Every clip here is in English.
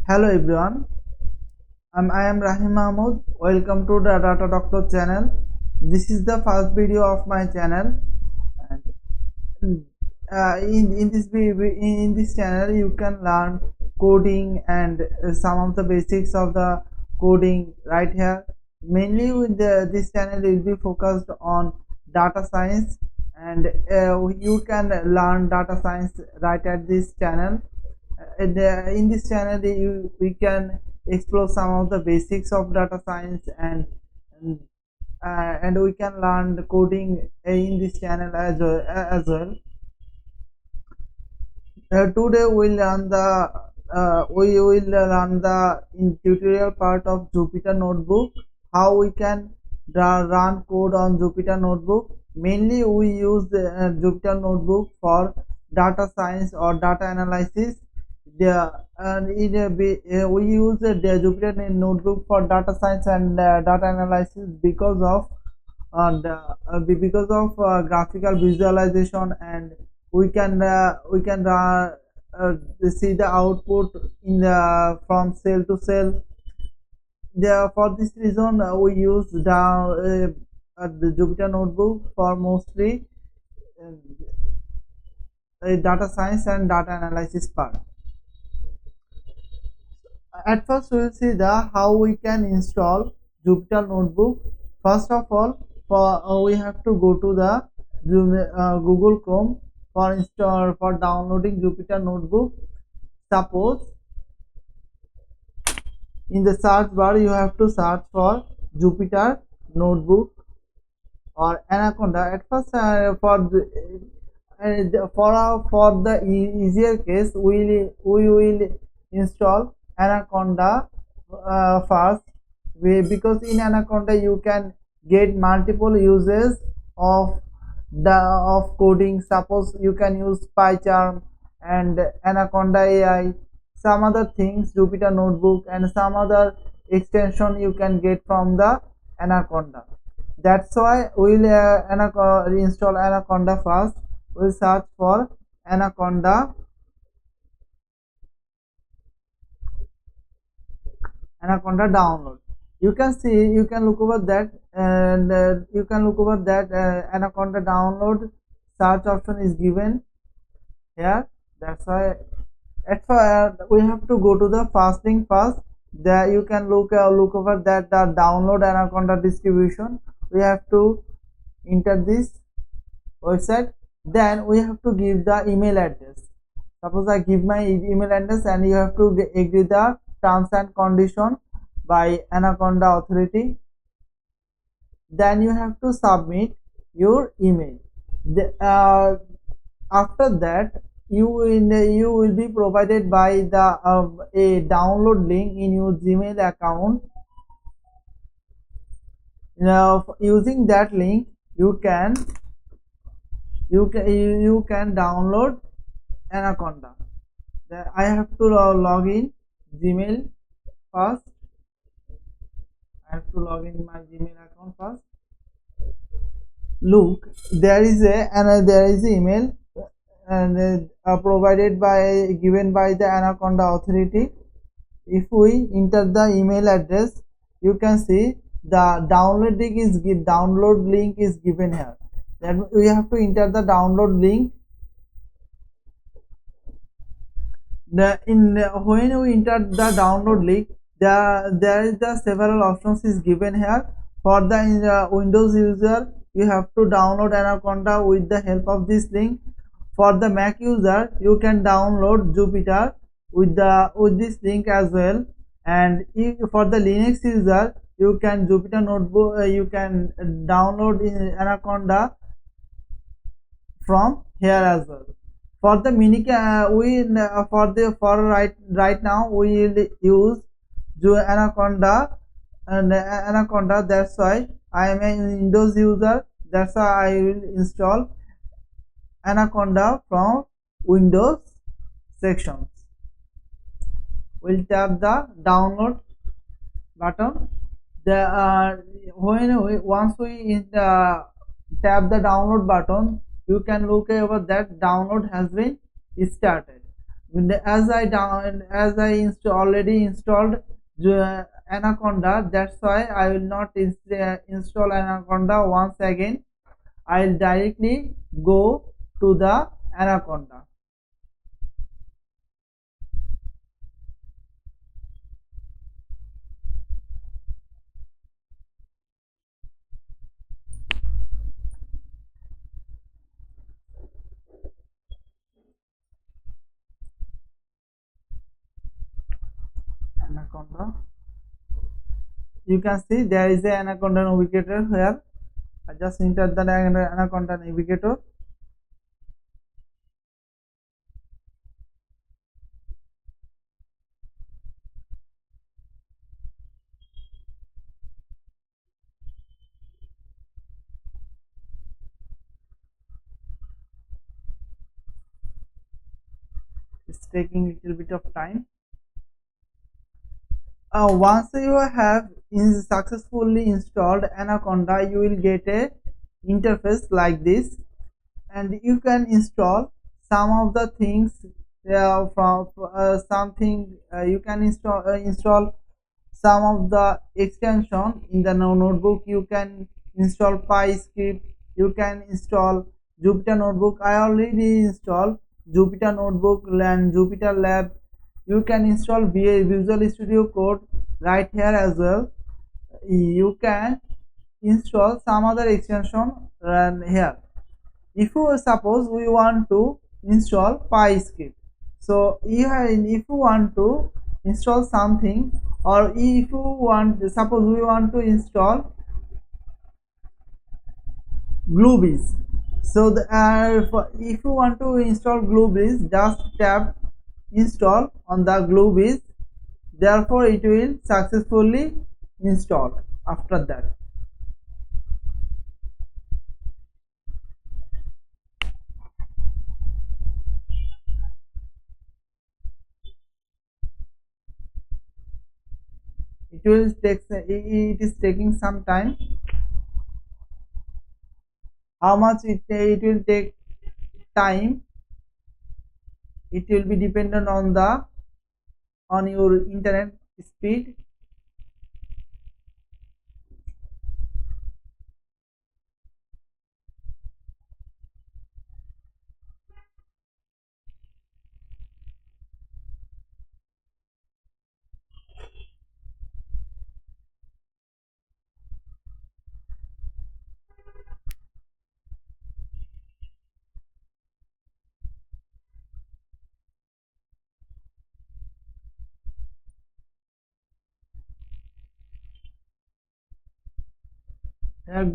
Hello everyone, I am Rahim Mahmood. Welcome to the Data Doctor channel. This is the first video of my channel. And, in this channel, you can learn coding and some of the basics of the coding right here. Mainly, with this channel will be focused on data science, and you can learn data science right at this channel. In this channel we can explore some of the basics of data science and we can learn the coding in this channel as well. Today we will learn the tutorial part of Jupyter Notebook, how we can run code on Jupyter Notebook. Mainly we use the Jupyter Notebook for data science or data analysis. We use the Jupyter Notebook for data science and data analysis because of graphical visualization, and we can see the output in the from cell to cell. For this reason, we use the Jupyter Notebook for mostly data science and data analysis part. At first, we will see the how we can install Jupyter Notebook. First of all, we have to go to the Google Chrome for downloading Jupyter Notebook. Suppose in the search bar you have to search for Jupyter Notebook or Anaconda. At first, for the easier case, we will install Anaconda first. Because in Anaconda you can get multiple uses of coding. Suppose you can use PyCharm and Anaconda AI, some other things, Jupyter Notebook, and some other extension you can get from the Anaconda. That's why we'll install Anaconda first. We'll search for Anaconda download. You can look over that, and Anaconda download search option is given here. That's why at first we have to go to the first link first. There you can look over that the download Anaconda distribution. We have to enter this website. Then we have to give the email address. Suppose I give my email address, and you have to agree the terms and condition by Anaconda authority. Then you have to submit your email. After that, you will be provided by the a download link in your Gmail account. Now, using that link, you can download Anaconda. Then I have to log in Gmail first. I have to log in my Gmail account first. Look, there is a email and given by the Anaconda authority. If we enter the email address, you can see the download link is given here. Then we have to enter the download link. When we enter the download link, there is the several options is given here. For the Windows user, you have to download Anaconda with the help of this link. For the Mac user, you can download Jupyter with this link as well. And for the Linux user, you can Jupyter Notebook. You can download in Anaconda from here as well. For the right now we will use Anaconda Anaconda. That's why I am a Windows user. That's why I will install Anaconda from Windows sections. We'll tap the download button. Once we tap the download button, you can look over that download has been started. as I already installed Anaconda, that's why I will not install Anaconda once again. I'll directly go to the Anaconda. Anaconda. You can see there is a Anaconda navigator here. I just entered the Anaconda navigator. It's taking a little bit of time. Once you have successfully installed Anaconda, you will get a interface like this, and you can install some of the things from something you can install some of the extension in the notebook. You can install PyScript, you can install Jupyter Notebook. I already installed Jupyter Notebook and JupyterLab. You can install Visual Studio Code right here as well. You can install some other extension here. If you suppose we want to install PyScript, so if you want to install something, or if you want, suppose we want to install Gluebiz. So if you want to install Gluebiz, just tap install on the Gluebiz. Therefore it will successfully install. After that, it is taking some time. How much it will take time, it will be dependent on your internet speed.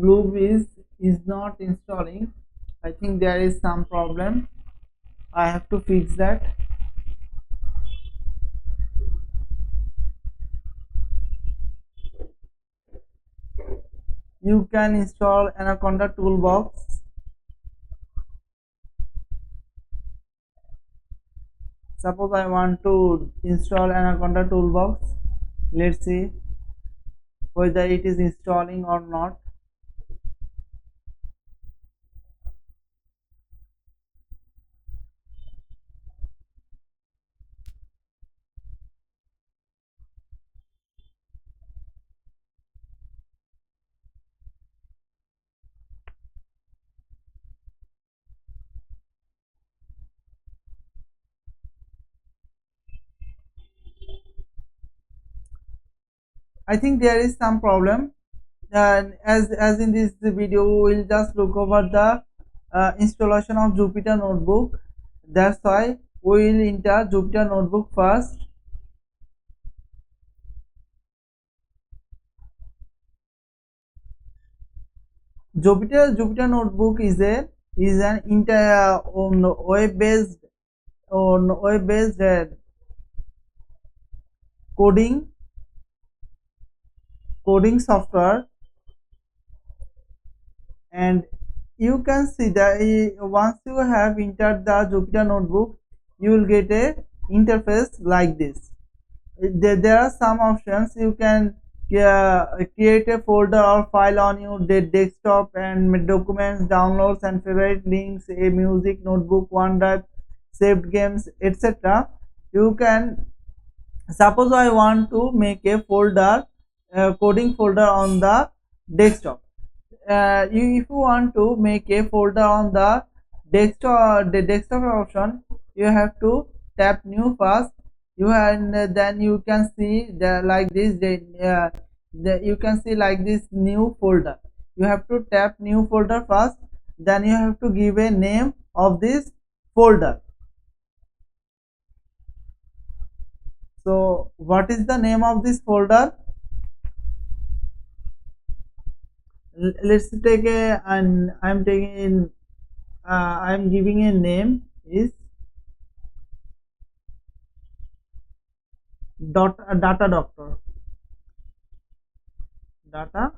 Glue is not installing. I think there is some problem. I have to fix that. You can install Anaconda toolbox. Suppose I want to install Anaconda toolbox. Let's see whether it is installing or not. I think there is some problem, and as in this video we will just look over the installation of Jupyter Notebook. That's why we will enter Jupyter Notebook first. Jupyter Notebook is an entire web based coding software, and you can see that once you have entered the Jupyter Notebook, you will get a interface like this. There are some options. You can create a folder or file on your desktop, and documents, downloads and favorite links, a music, notebook, OneDrive, saved games, etc. You can, suppose I want to make a folder, coding folder on the desktop. If you want to make a folder on the desktop option, you have to tap new first. Then you can see the like this. You can see like this new folder. You have to tap new folder first. Then you have to give a name of this folder. So what is the name of this folder? Let's take a, and I'm taking in, I'm giving a name is data doctor. Data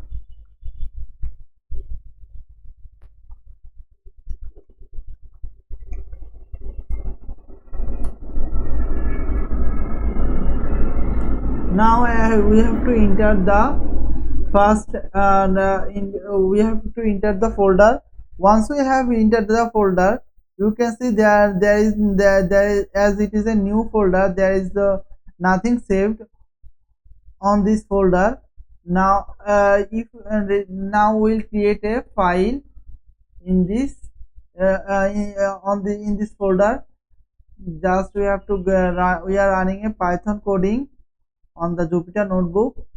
now we have to enter the first we have to enter the folder. Once we have entered the folder, you can see there is, as it is a new folder, there is nothing saved on this folder. Now if now we'll create a file in this in this folder. Just we have to we are running a Python coding on the Jupyter Notebook.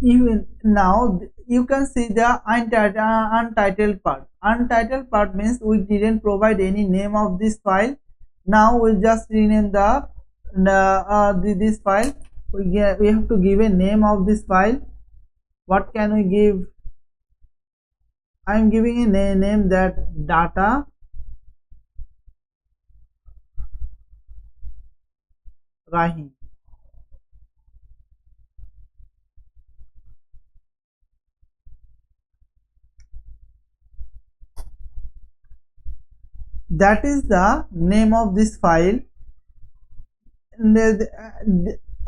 Even now you can see the untitled part. Untitled part means we didn't provide any name of this file. Now we just rename this file. We have to give a name of this file. What can we give? I am giving a name that data Rahim. That is the name of this file.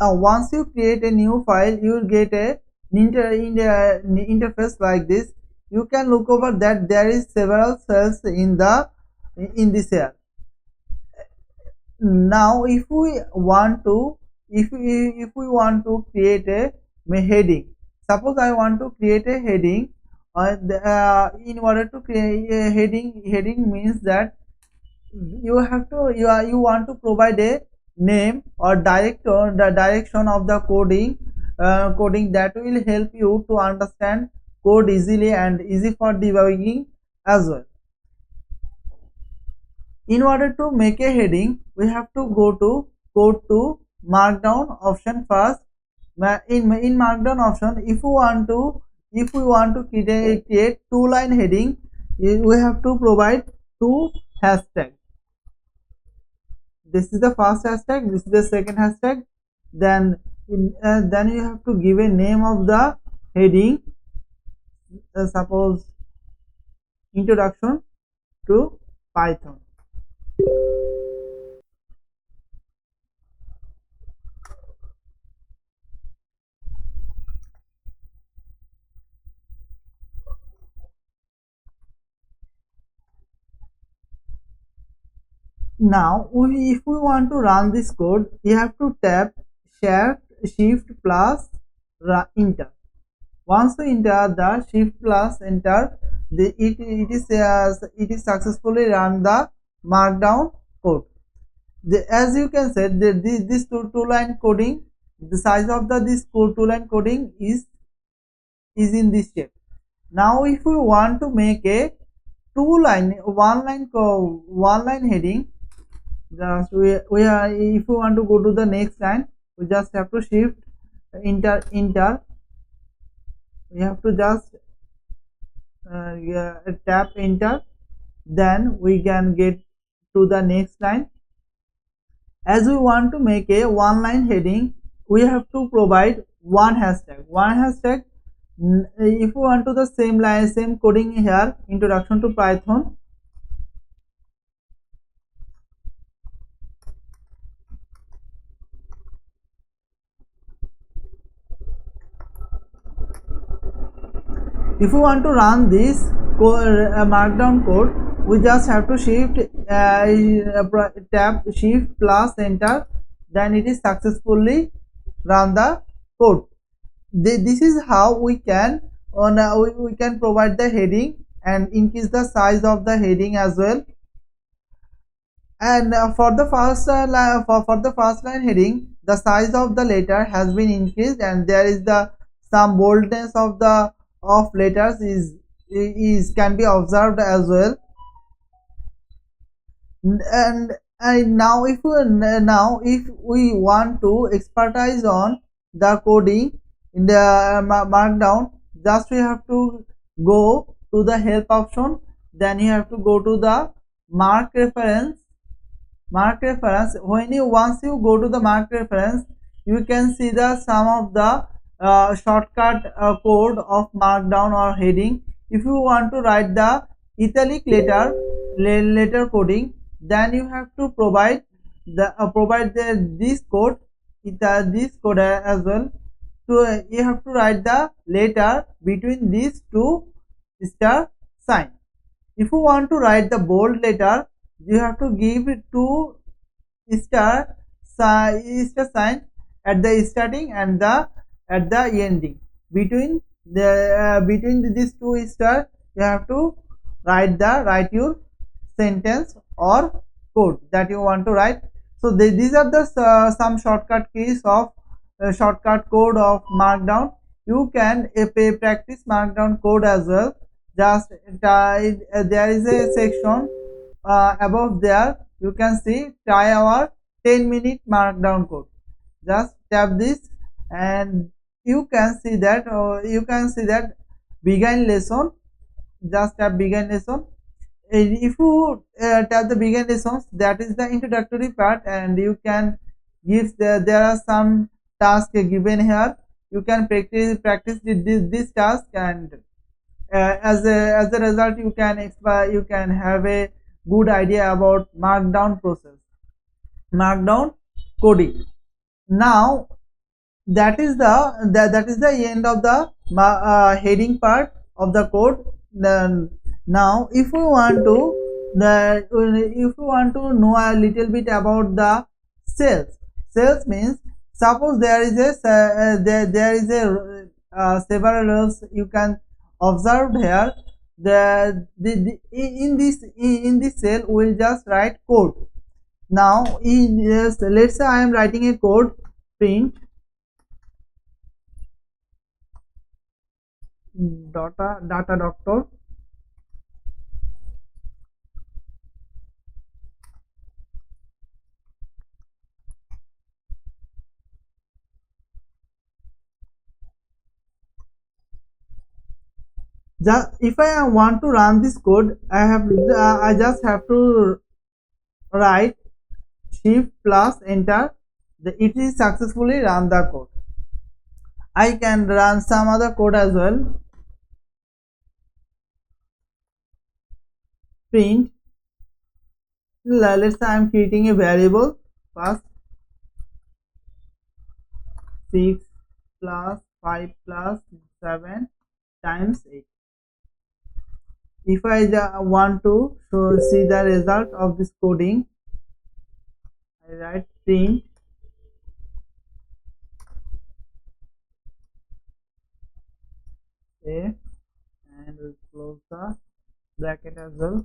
Once you create a new file, you will get a interface like this. You can look over that there is several cells in this here. Now if we want to create a heading, suppose I want to create a heading. In order to create a heading means that you have to you want to provide a name or the direction of the coding that will help you to understand code easily and easy for debugging as well. In order to make a heading, we have to go to Markdown option first. In Markdown option, if we want to create two-line heading, we have to provide two hashtags. This is the first hashtag, this is the second hashtag. Then you have to give a name of the heading, suppose introduction to Python. Now if we want to run this code, you have to tap shift plus enter. Once you enter the shift plus enter, it is successfully run the Markdown code. As you can see, this two-line coding, the size of this two-line coding is in this shape. Now if we want to make a one line heading, just we are, if we want to go to the next line, we just have to shift enter. We have to just tap enter, then we can get to the next line. As we want to make a one line heading, we have to provide one hashtag. If we want to the same coding here, introduction to Python. If we want to run this Markdown code, we just have to tap shift plus enter, then it is successfully run the code. This is how we can we can provide the heading and increase the size of the heading as well. And for the first line heading, the size of the letter has been increased, and there is the some boldness of the of letters is can be observed as well. And now if we want to expertise on the coding in the markdown, just we have to go to the help option, then you have to go to the mark reference. When you once you go to the mark reference, you can see the some of the shortcut code of markdown or heading. If you want to write the italic letter coding, then you have to provide this code as well. So you have to write the letter between these two star sign. If you want to write the bold letter, you have to give it two star sign at the starting and the at the ending. Between these two star, you have to write your sentence or code that you want to write. So these are the some shortcut keys of shortcut code of markdown. You can practice markdown code as well. Just there is a section above there, you can see try our 10-minute markdown code. Just tap this and you can see that begin lesson. Just tap begin lesson. And if you tap the begin lessons, that is the introductory part, and you can give there are some tasks given here. You can practice this task, and as a result you can have a good idea about markdown process, markdown coding. Now that is the end of the heading part of the code. Then now if we want to know a little bit about the cells means, suppose there is a several rows you can observe here. In this cell we will just write code. Now let's say I am writing a code, print data doctor just if I want to run this code, I just have to write shift plus enter. It is successfully run the code. I can run some other code as well. Print, let's say I am creating a variable first, 6 plus 5 plus 7 times 8. If I want to see the result of this coding, I write print a, and we'll close the bracket as well.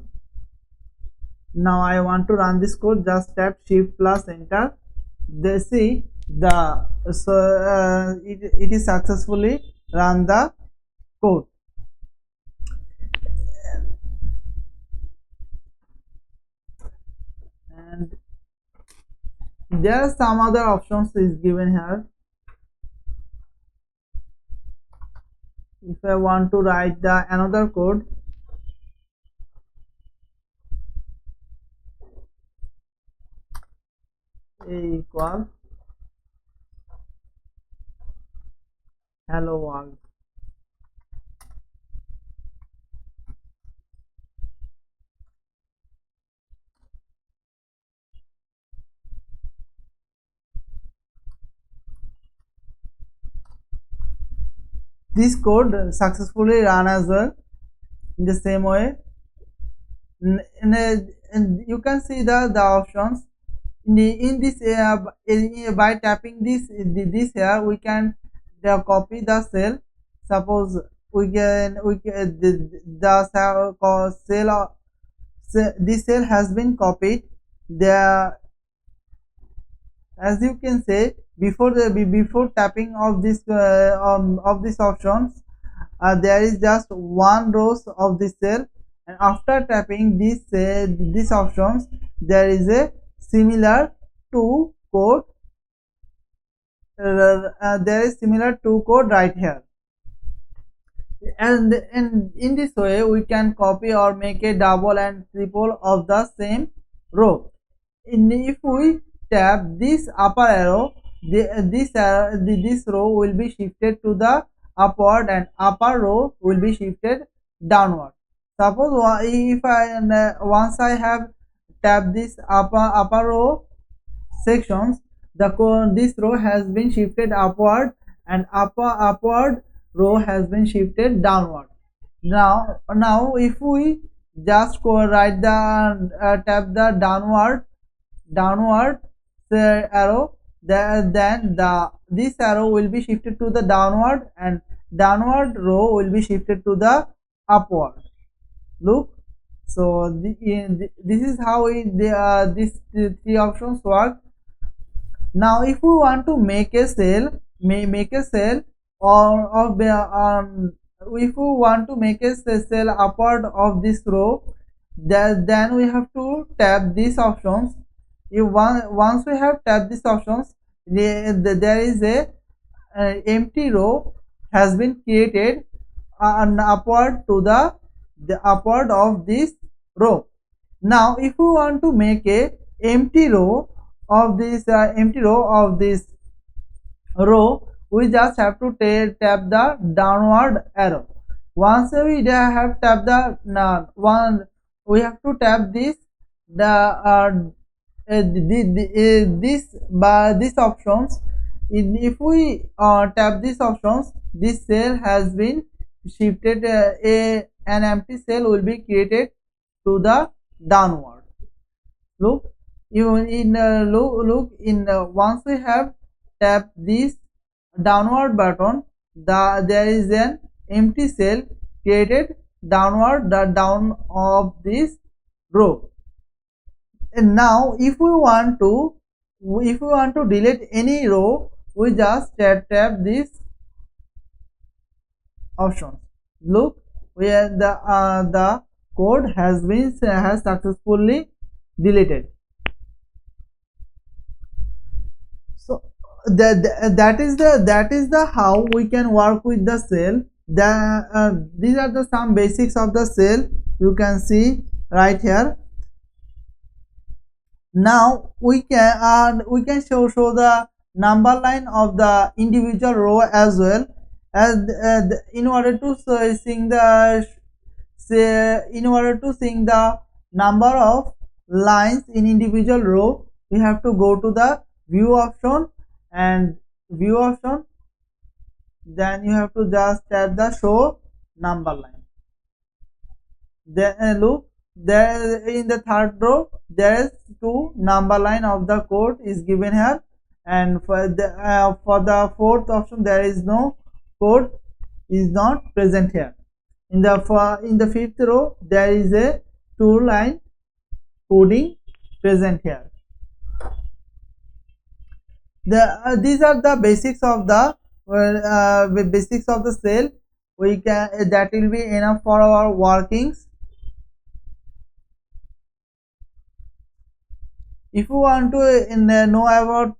Now I want to run this code, just tap shift plus enter. They see it is successfully run the code. And there are some other options is given here. If I want to write another code, a equal hello world. This code successfully run as well in the same way. and you can see the options in this by tapping this here we can copy the cell. Suppose we can the cell this cell has been copied. The as you can say before tapping of these options, there is just one rows of this cell, and after tapping these options there is a similar to code there is similar to code right here, and in this way we can copy or make a double and triple of the same row. If we tap this upper arrow, this row will be shifted to the upward and upper row will be shifted downward. Suppose if I once I have tapped this upper row sections, this row has been shifted upward and upward row has been shifted downward. Now if we just go right the tap the downward arrow, then this arrow will be shifted to the downward and downward row will be shifted to the upward. Look, so this is how these three options work. Now if we want to make a cell or if we want to make a cell upward of this row, then we have to tap these options. Once we have tapped these options, there is a empty row has been created upward to the upward of this row. Now if we want to make a empty row of this row, we just have to tap the downward arrow. Once we have tapped the one, we have to tap this these options. If we tap these options, this cell has been shifted. An empty cell will be created to the downward. Look, even in look in once we have tapped this downward button, there is an empty cell created downward down of this row. And now if we want to delete any row, we just tap this option. Look, where the code has successfully deleted. So that is the how we can work with the cell. These are the some basics of the cell. You can see right here. Now we can show the number line of the individual row as well, as in order to seeing the number of lines in individual row, we have to go to the view option, and then you have to just tap the show number line. Then look, there in the third row there is 2 number line of the code is given here, and for the fourth option there is no code is not present here. In the fifth row there is a 2-line coding present here. These are the basics of the cell. We can that will be enough for our workings. If you want to know about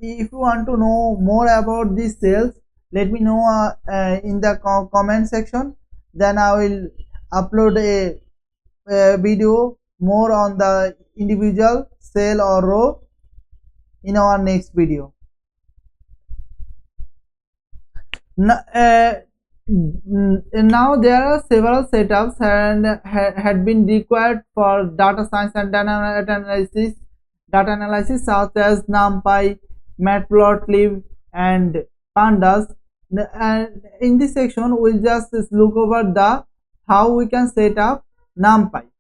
if you want to know more about these cells, let me know in the comment section. Then I will upload a video more on the individual cell or row in our next video. Now there are several setups and had been required for data science and data analysis such as NumPy, Matplotlib and Pandas. And in this section we'll just look over how we can set up NumPy.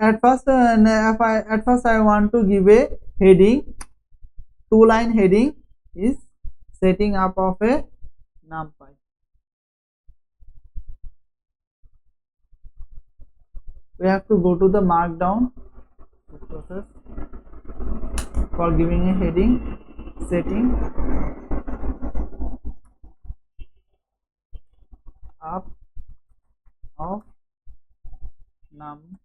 At first I want to give a heading. 2-line heading is setting up of a NumPy. We have to go to the Markdown process for giving a heading, setting up of NumPy.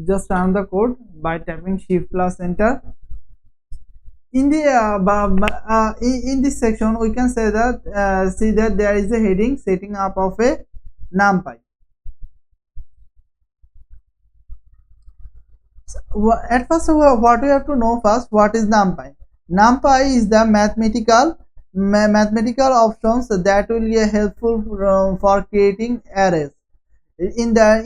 Just run the code by tapping Shift plus Enter. In the in this section, we can say that see that there is a heading setting up of a NumPy. At first, what we have to know first, what is NumPy? NumPy is the mathematical options that will be helpful for creating arrays. In the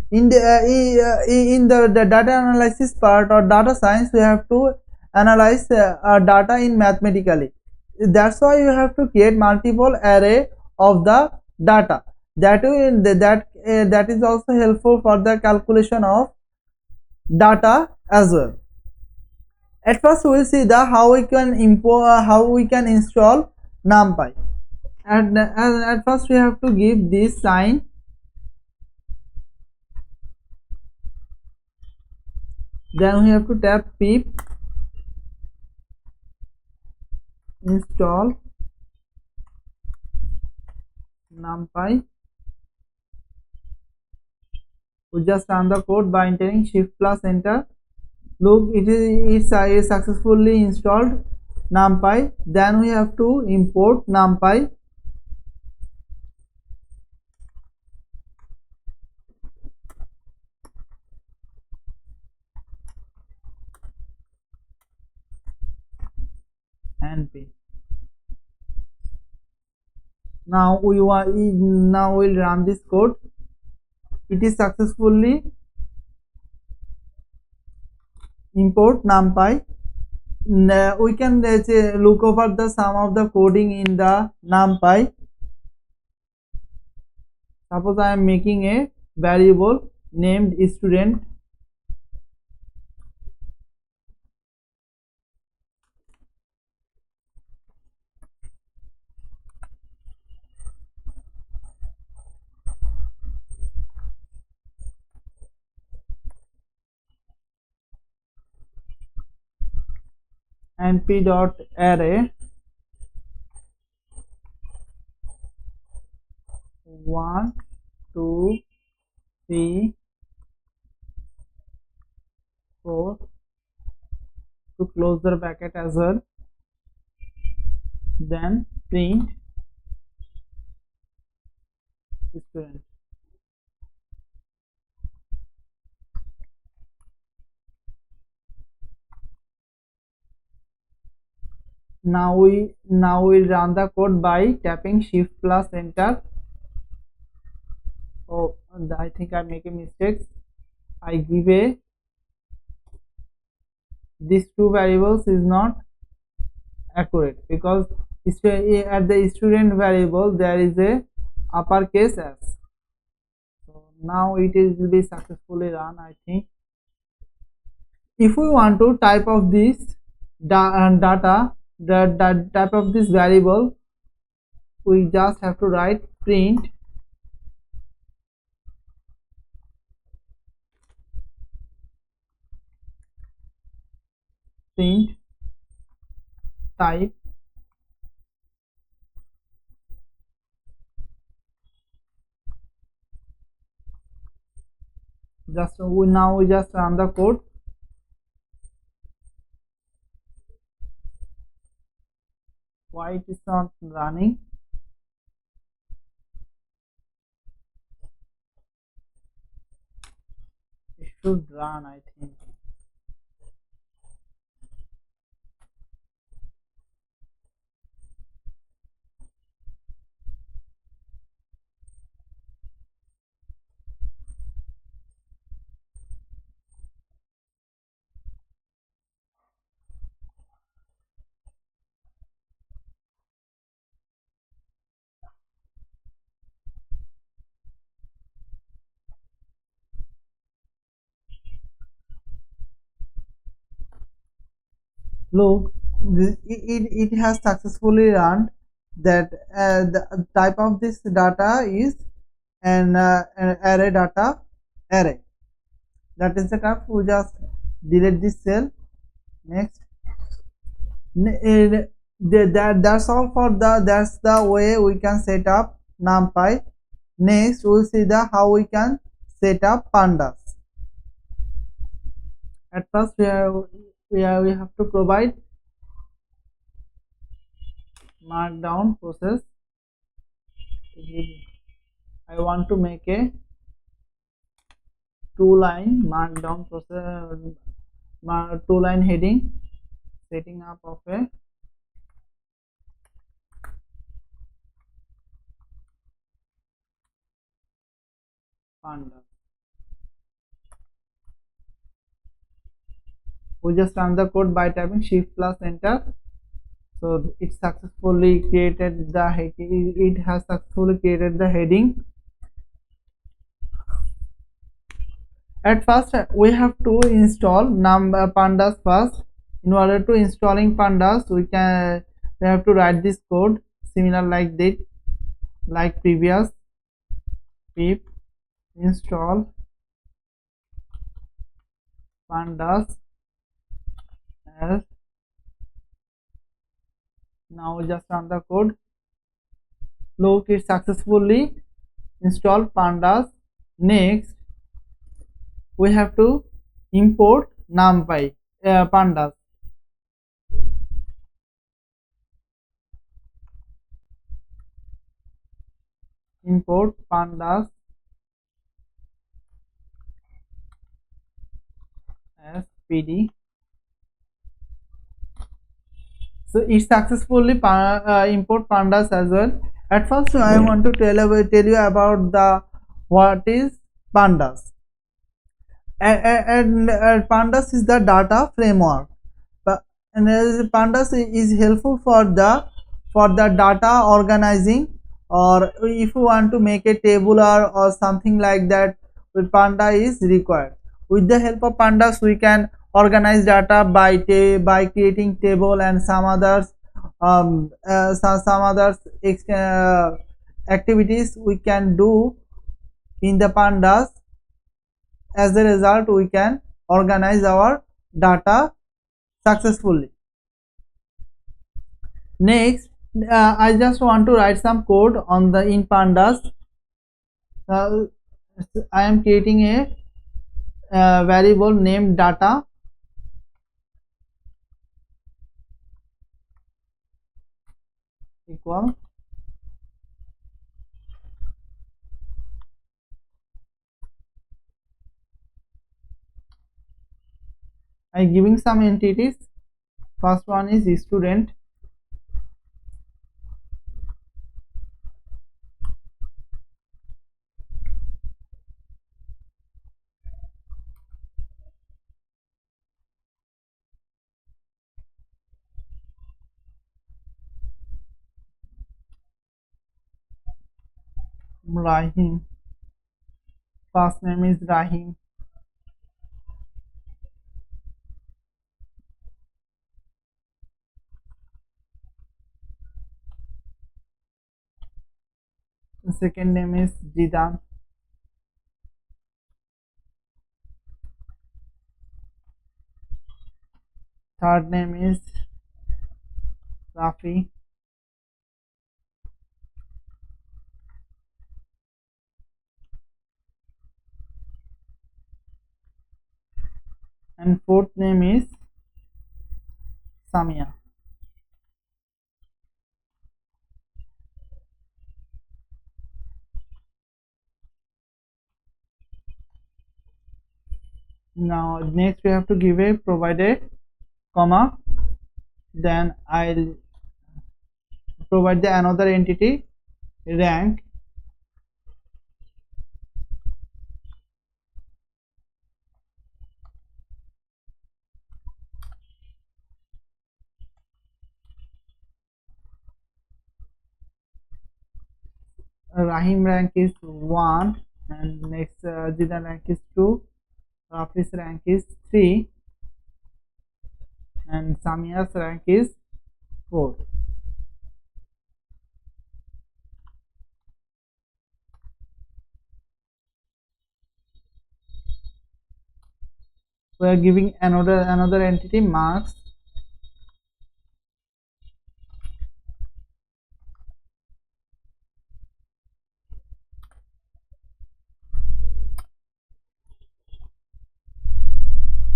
the data analysis part or data science, we have to analyze data in mathematically. That's why you have to create multiple array of the data. That is also helpful for the calculation of data as well. At first we will see the how we can import how we can install NumPy. And at first we have to give this sign, then we have to tap pip install NumPy. We just run the code by entering Shift plus Enter. Look, it is successfully installed NumPy. Then we have to import NumPy. NP. Now we'll run this code. It is successfully import NumPy. We can look over the sum of the coding in the NumPy. Suppose I am making a variable named student. np.array 1 2 3 4 to close the bracket as well, then print student. Now we run the code by tapping Shift plus Enter. Oh, I think I make a mistake. I give a these two variables is not accurate because at the student variable there is a uppercase S. So now it will be successfully run, I think. If we want to type of this data, the type of this variable, we just have to write print type now we just run the code. Why it is not running? It should run, I think. Look, it has successfully run that the type of this data is an array data array. That is the type. We just delete this cell. Next, that's all for that's the way we can set up NumPy. Next, we'll see the how we can set up Pandas. At first, we have to provide Markdown process. I want to make a two-line Markdown process, two-line heading, setting up of a Pandas. We just run the code by typing shift plus enter. So it successfully created the it has successfully created the heading. At first we have to install pandas first. In order to installing pandas, we have to write this code similar like that, like previous. Pip install pandas as. Now just run the code. Look, it successfully installed pandas. Next, we have to import NumPy pandas. Import pandas as pd. So it successfully import pandas as well. At first, I want to tell you about the what is pandas. And pandas is the data framework. And pandas is helpful for the data organizing, or if you want to make a tabular or something like that, with panda is required. With the help of pandas, we can organize data by creating table and some others some others activities we can do in the pandas. As a result, we can organize our data successfully. Next, I just want to write some code on the in pandas. I am creating a variable named data equal I am giving some entities. First one is student. Rahim. First name is Rahim. The second name is Jidan. Third name is Rafi. And fourth name is Samia. Now next we have to give a provided comma, then I'll provide the another entity rank. Rahim rank is 1, and next Jidan rank is 2, Rafi's rank is 3. and Samia's rank is 4. We are giving another entity marks.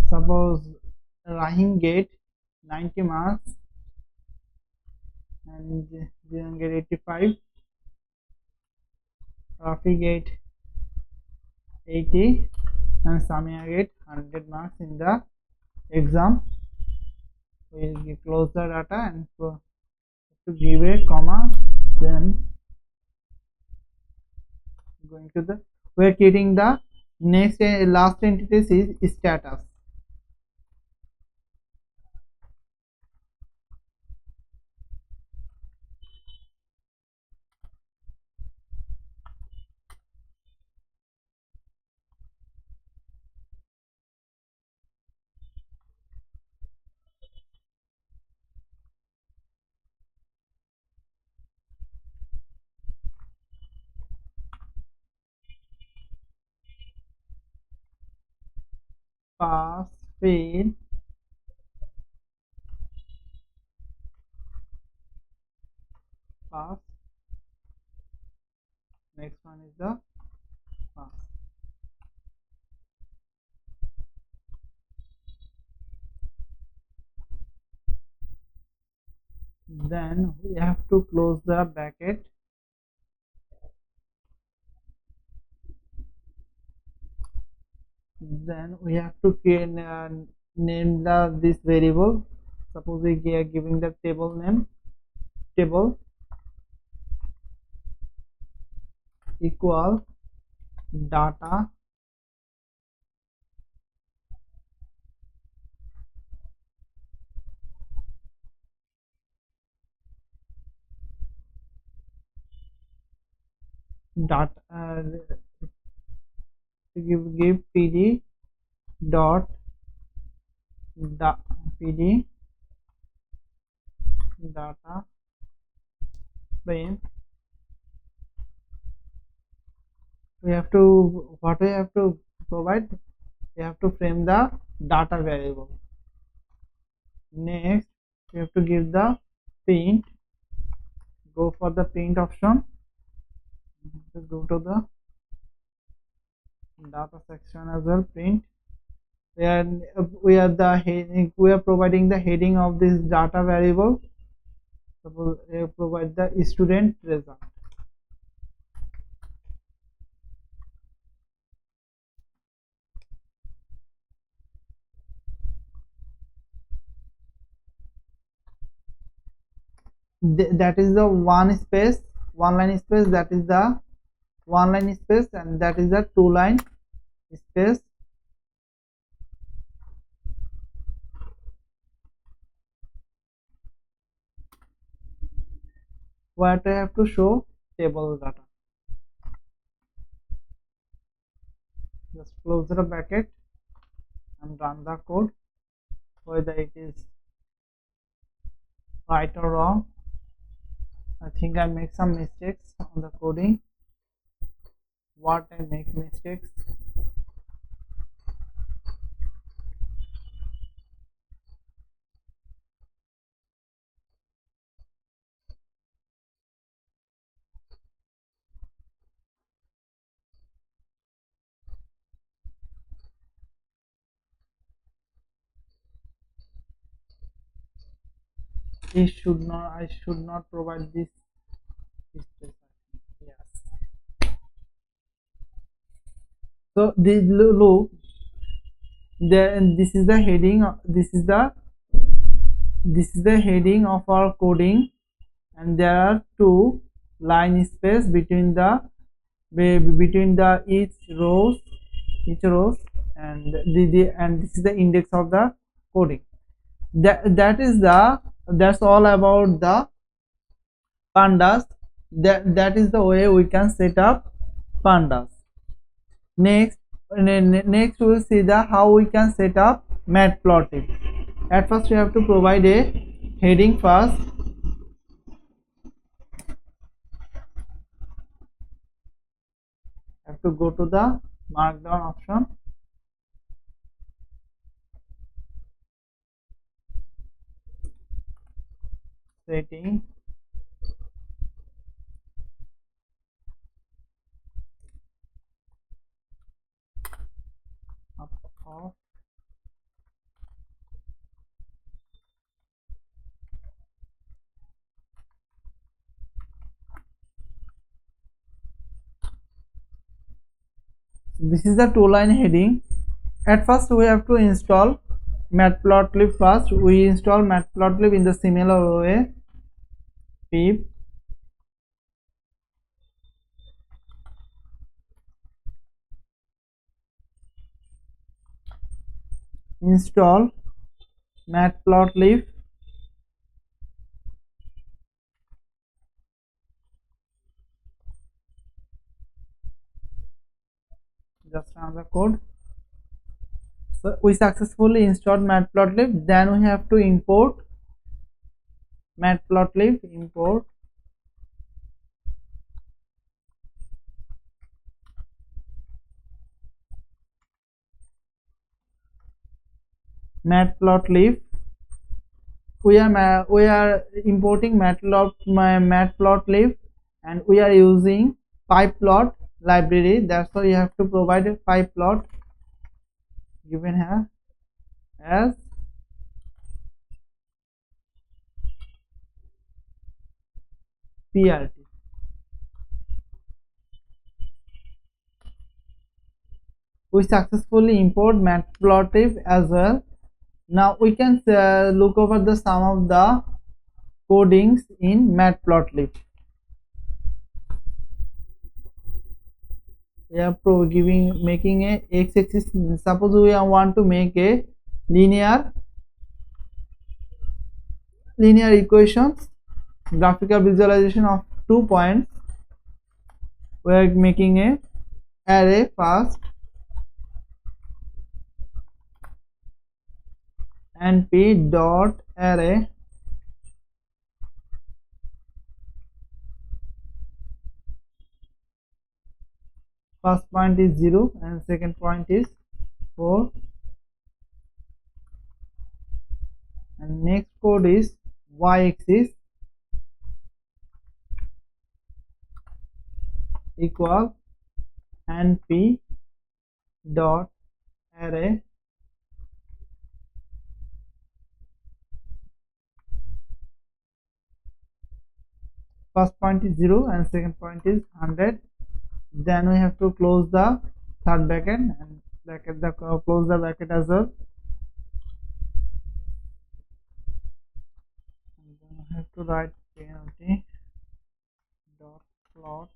Suppose Rahim get 90 marks and Jian get 85, Rafi get 80 and Samia get 100 marks in the exam. We will close the data and to give a comma, then going to the, we are creating the next last entity is status. Pass, fail, pass. Next one is the pass. Then we have to close the bracket. Then we have to create, name this variable. Suppose we are giving the table name, table equal data give pd dot pd data frame. We have to, what we have to provide, we have to frame the data variable. Next we have to give the print, go for the print option, go to the data section as well, print, and we are the heading, we are providing the heading of this data variable. Suppose we provide the student result. That is the one space, one line space, that is the one line space, and that is the two line space. What I have to show table data. Just close the bracket and run the code, whether it is right or wrong. I think I make some mistakes on the coding. What I make mistakes? I should not provide this space. Yes. So this look there, and this is the heading, this is the heading of our coding, and there are two line space between the each rows, and and this is the index of the coding. That's all about the pandas. That is the way we can set up pandas. Next we will see the how we can set up matplotlib. At first we have to provide a heading first. Have to go to the markdown option, setting, up off, this is the two-line heading. At first we have to install Matplotlib first. We install Matplotlib in the similar way. Pip install Matplotlib. Just another code. So we successfully installed Matplotlib. Then we have to import Matplotlib. Import Matplotlib. We are importing Matplotlib, and we are using pyplot library. That's why you have to provide a pyplot given here as PRT. We successfully import Matplotlib as well. Now we can look over the some of the codings in Matplotlib. We are making a x-axis. Suppose we want to make a linear equations, graphical visualization of 2 points. We are making a array first, np dot array first point is 0 and second point is 4, and next code is y-axis equal np dot array first point is 0 and second point is 100. Then we have to close the third bracket and close the bracket as well. And then I have to write penalty dot plot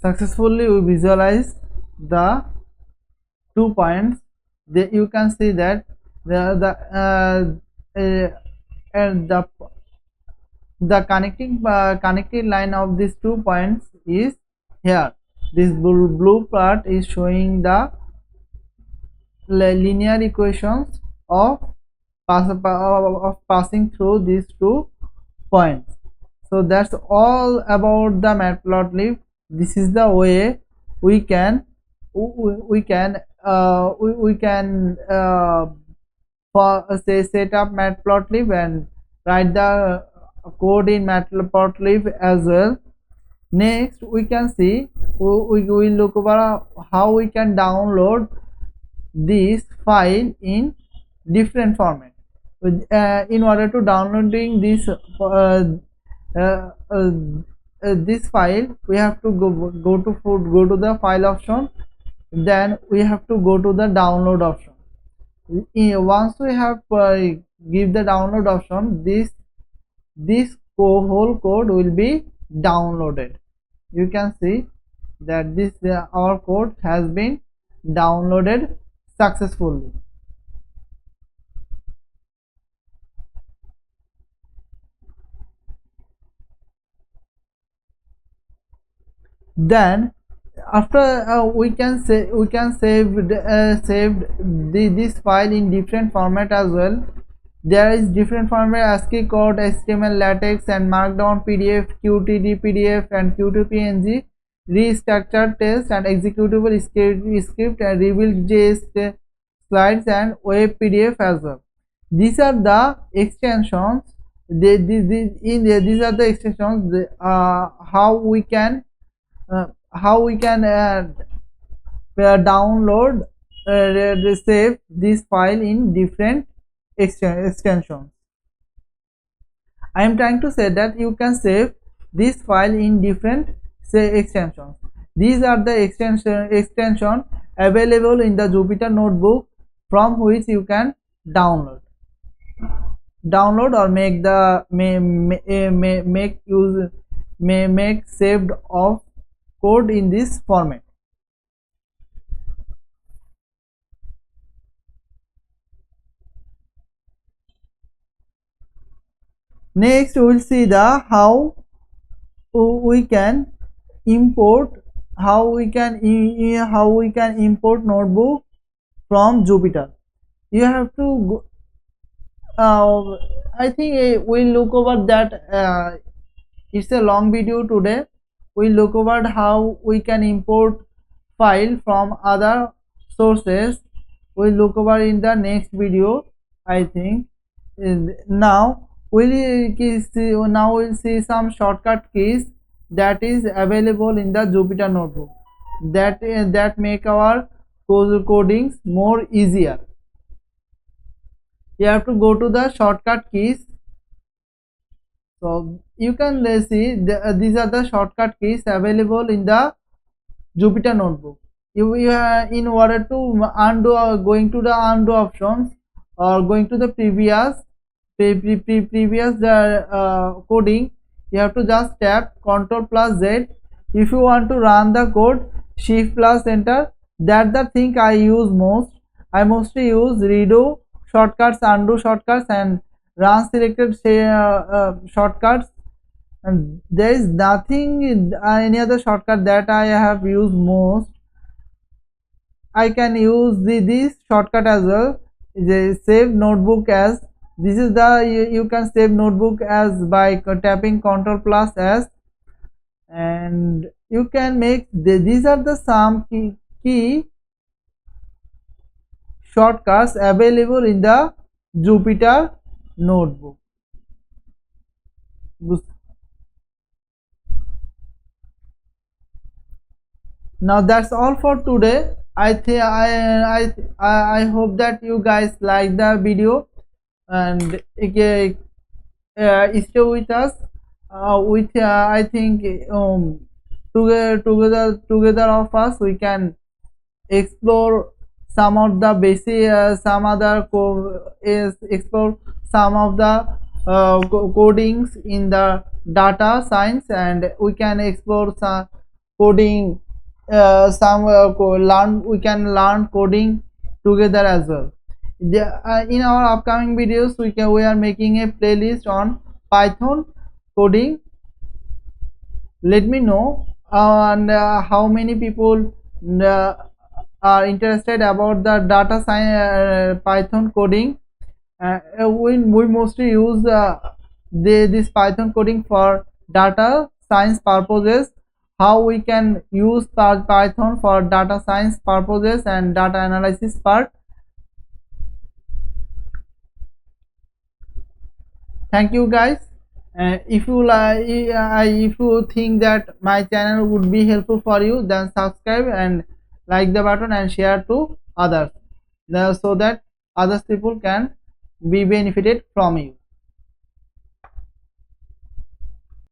successfully. We visualize the 2 points. You can see that the connecting line of these 2 points is here. This blue part is showing the linear equations of passing through these 2 points. So that's all about the Matplotlib. This is the way we can set up Matplotlib and write the code in Matplotlib as well. Next we can see, we will look over how we can download this file in different format. In order to downloading this file, we have to go to the file option. Then we have to go to the download option. Once we have give the download option, this whole code will be downloaded. You can see that this our code has been downloaded successfully. Then after we can save this file in different format as well. There is different format: ASCII code, HTML, LaTeX, and Markdown, PDF, QTD PDF, and Q2PNG, restructured text, and executable script, and rebuild JS slides, and web PDF as well. These are the extensions. These are the extensions. How we can download save this file in different extensions. I am trying to say that you can save this file in different extensions. These are the extension available in the Jupyter Notebook, from which you can download or make the make saved of code in this format. Next we will see the how we can import notebook from Jupyter. You have to I think we'll look over that. It's a long video today. We'll look over how we can import file from other sources. We'll look over in the next video, I think. Now we'll see some shortcut keys that is available in the Jupyter Notebook that make our codings more easier. You have to go to the shortcut keys. So you can see these are the shortcut keys available in the Jupyter Notebook. You in order to undo, going to the undo options, or going to the previous coding, you have to just tap Ctrl+Z. If you want to run the code, Shift+Enter. That's the thing I use most. I mostly use redo shortcuts, undo shortcuts, and run selected shortcuts. And there is nothing any other shortcut that I have used most. I can use this shortcut as well. The save notebook as. This is the you can save notebook as by tapping Ctrl+S, and you can make these are the some key shortcuts available in the Jupyter Notebook. Now that's all for today. I hope that you guys like the video, and stay with us. I think together of us we can explore some of the basic explore some of the codings in the data science, and we can explore some coding we can learn coding together as well. In our upcoming videos we are making a playlist on Python coding. Let me know and how many people are interested about the data science Python coding. We mostly use this Python coding for data science purposes. How we can use Python for data science purposes and data analysis part. Thank you guys. If you think that my channel would be helpful for you, then subscribe and like the button and share to others, so that other people can be benefited from you.